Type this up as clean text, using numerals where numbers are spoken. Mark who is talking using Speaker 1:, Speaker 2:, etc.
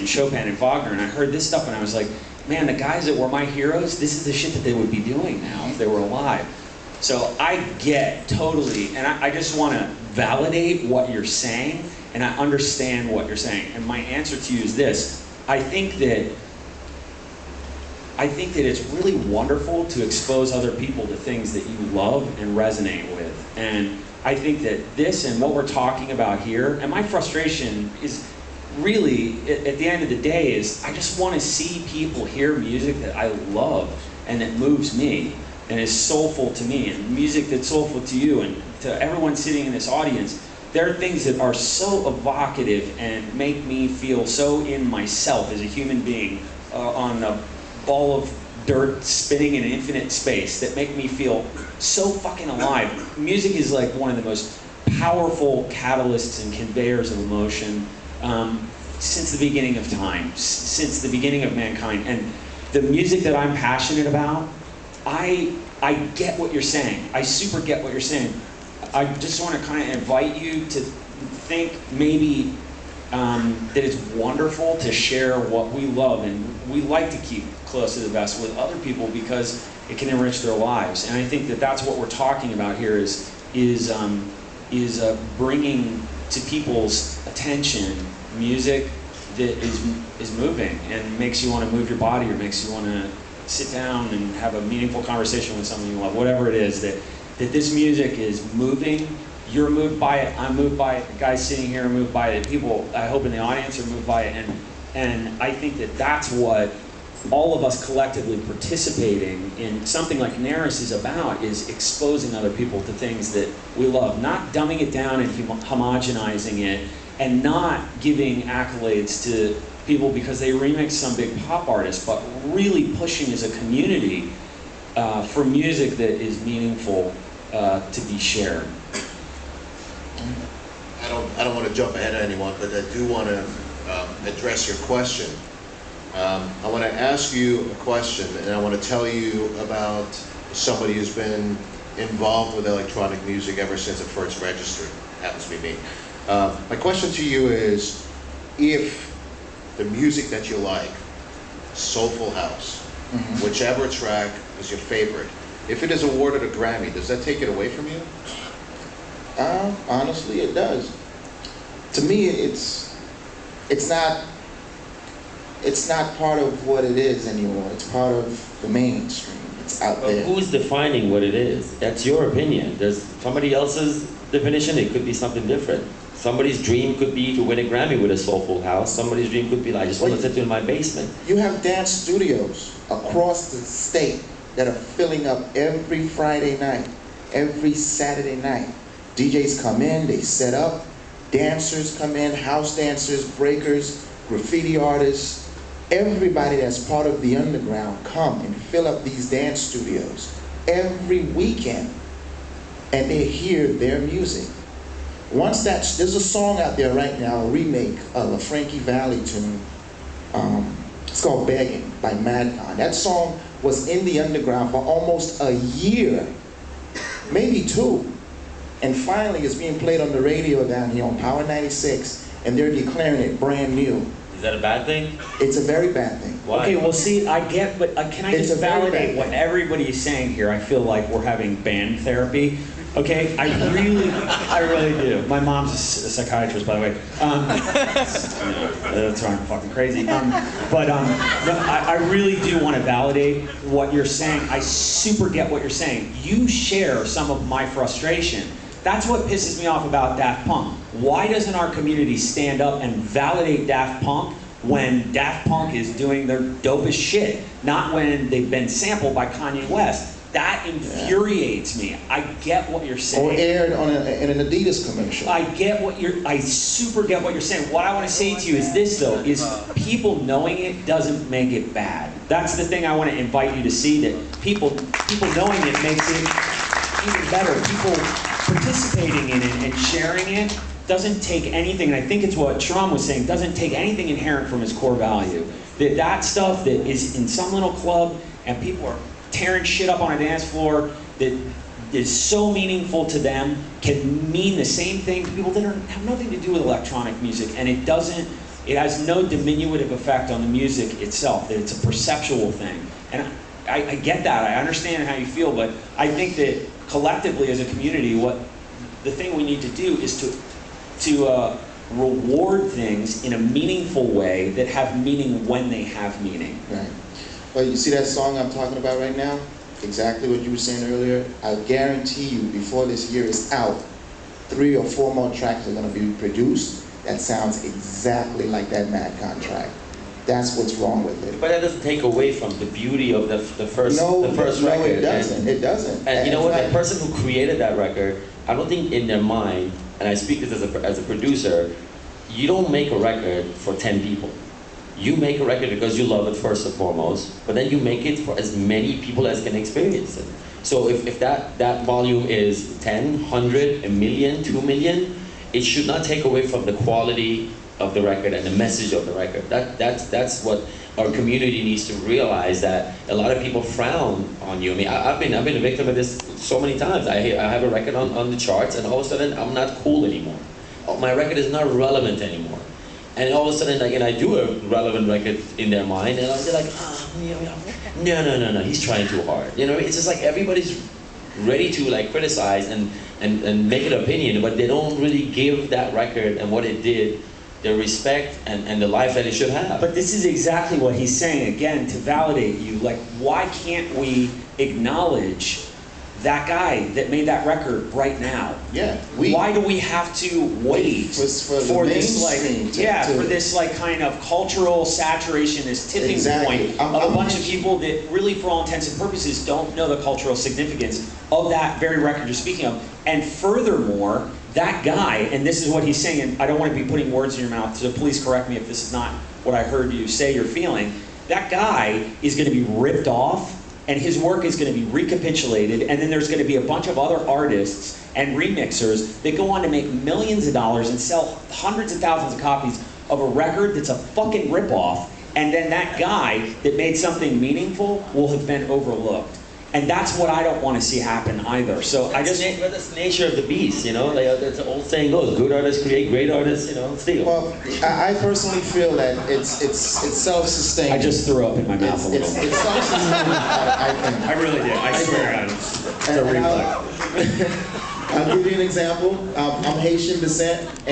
Speaker 1: and Chopin and Wagner, and I heard this stuff and I was like, man, the guys that were my heroes, this is the shit that they would be doing now if they were alive. So I get totally, and I just want to validate what you're saying, and I understand what you're saying. And my answer to you is this: I think that it's really wonderful to expose other people to things that you love and resonate with. And I think that this and what we're talking about here, and my frustration is really, at the end of the day, is I just want to see people hear music that I love and that moves me and is soulful to me, and music that's soulful to you and to everyone sitting in this audience. There are things that are so evocative and make me feel so in myself as a human being on a ball of dirt spinning in infinite space that make me feel so fucking alive. Music is like one of the most powerful catalysts and conveyors of emotion since the beginning of time, since the beginning of mankind. And the music that I'm passionate about, I get what you're saying. I super get what you're saying. I just want to kind of invite you to think maybe that it's wonderful to share what we love and we like to keep close to the vest with other people because it can enrich their lives. And I think that that's what we're talking about here is bringing to people's attention music that is moving and makes you want to move your body or makes you want to sit down and have a meaningful conversation with someone you love, whatever it is, that this music is moving. You're moved by it, I'm moved by it, the guys sitting here are moved by it, people, I hope in the audience, are moved by it, and I think that that's what all of us collectively participating in something like NARIS is about, is exposing other people to things that we love, not dumbing it down and homogenizing it, and not giving accolades to people because they remix some big pop artist, but really pushing as a community for music that is meaningful to be shared.
Speaker 2: I don't want to jump ahead of anyone, but I do want to address your question. I want to ask you a question, and I want to tell you about somebody who's been involved with electronic music ever since it first registered. Happens to be me. My question to you is, if the music that you like, soulful house, whichever track is your favorite, if it is awarded a Grammy, does that take it away from you?
Speaker 3: Honestly, it does. To me, it's not part of what it is anymore. It's part of the mainstream. It's out there.
Speaker 4: Who's defining what it is? That's your opinion. There's somebody else's definition. It could be something different. Somebody's dream could be to win a Grammy with a soulful house. Somebody's dream could be, I just want to sit in my basement.
Speaker 3: You have dance studios across the state that are filling up every Friday night, every Saturday night. DJs come in, they set up, dancers come in, house dancers, breakers, graffiti artists, everybody that's part of the underground come and fill up these dance studios every weekend, and they hear their music. Once there's a song out there right now, a remake of a Frankie Valli tune. It's called Begging by Madcon. That song was in the underground for almost a year, maybe two. And finally it's being played on the radio down here on Power 96, and they're declaring it brand new.
Speaker 4: Is that a bad thing?
Speaker 3: It's a very bad thing.
Speaker 4: Why?
Speaker 1: Okay, well see, I get, but can I
Speaker 3: It's
Speaker 1: just
Speaker 3: a very
Speaker 1: validate
Speaker 3: bad
Speaker 1: what
Speaker 3: thing.
Speaker 1: everybody is saying here? I feel like we're having band therapy. Okay, I really do. My mom's a psychiatrist, by the way. That's why I'm fucking crazy. No, I really do want to validate what you're saying. I super get what you're saying. You share some of my frustration. That's what pisses me off about Daft Punk. Why doesn't our community stand up and validate Daft Punk when Daft Punk is doing their dopest shit, not when they've been sampled by Kanye West? That infuriates me. I get what you're saying.
Speaker 3: Or aired on in an Adidas commercial.
Speaker 1: I super get what you're saying. What I want to say to you is this though, is people knowing it doesn't make it bad. That's the thing I want to invite you to see, that people knowing it makes it even better. People participating in it and sharing it doesn't take anything, and I think it's what Sharam was saying, doesn't take anything inherent from its core value. That stuff that is in some little club and people are tearing shit up on a dance floor that is so meaningful to them can mean the same thing to people that have nothing to do with electronic music, and it doesn't it has no diminutive effect on the music itself, that it's a perceptual thing. And I get that, I understand how you feel, but I think that collectively as a community, the thing we need to do is to reward things in a meaningful way that have meaning when they have meaning.
Speaker 3: Right. Well, you see that song I'm talking about right now? Exactly what you were saying earlier. I guarantee you, before this year is out, 3 or 4 more tracks are going to be produced that sounds exactly like that Mad contract. That's what's wrong with it.
Speaker 4: But that doesn't take away from the beauty of the first record.
Speaker 3: No, it doesn't. It doesn't.
Speaker 4: And you know what? The person who created that record, I don't think in their mind, and I speak this as a producer, you don't make a record for 10 people. You make a record because you love it first and foremost, but then you make it for as many people as can experience it. So if that volume is 10, 100, a million, 2 million, it should not take away from the quality of the record and the message of the record. That's what our community needs to realize, that a lot of people frown on you. I mean, I've been a victim of this so many times. I have a record on the charts, and all of a sudden I'm not cool anymore. My record is not relevant anymore. And all of a sudden, like, and I do a relevant record in their mind, and they're like, no, he's trying too hard. You know, it's just like everybody's ready to like criticize and make an opinion, but they don't really give that record and what it did the respect and the life that it should have.
Speaker 1: But this is exactly what he's saying, again, to validate you. Like, why can't we acknowledge that guy that made that record right now?
Speaker 3: Yeah.
Speaker 1: Why do we have to wait
Speaker 3: for
Speaker 1: this for this like kind of cultural saturation, this tipping point of a bunch of people that really, for all intents and purposes, don't know the cultural significance of that very record you're speaking of? And furthermore, that guy, and this is what he's saying, and I don't want to be putting words in your mouth, so please correct me if this is not what I heard you say you're feeling. That guy is going to be ripped off, and his work is going to be recapitulated, and then there's going to be a bunch of other artists and remixers that go on to make millions of dollars and sell hundreds of thousands of copies of a record that's a fucking ripoff, and then that guy that made something meaningful will have been overlooked. And that's what I don't want to see happen either. So
Speaker 4: that's the nature of the beast, you know? Like, that's the old saying goes, good artists create great artists, you know, steal.
Speaker 3: Well, I personally feel that it's self-sustaining.
Speaker 1: I just threw up in my mouth a little bit.
Speaker 3: It's self-sustaining, I think.
Speaker 1: I really did. I swear. It's a reflex.
Speaker 3: I'll give you an example. I'm Haitian descent, and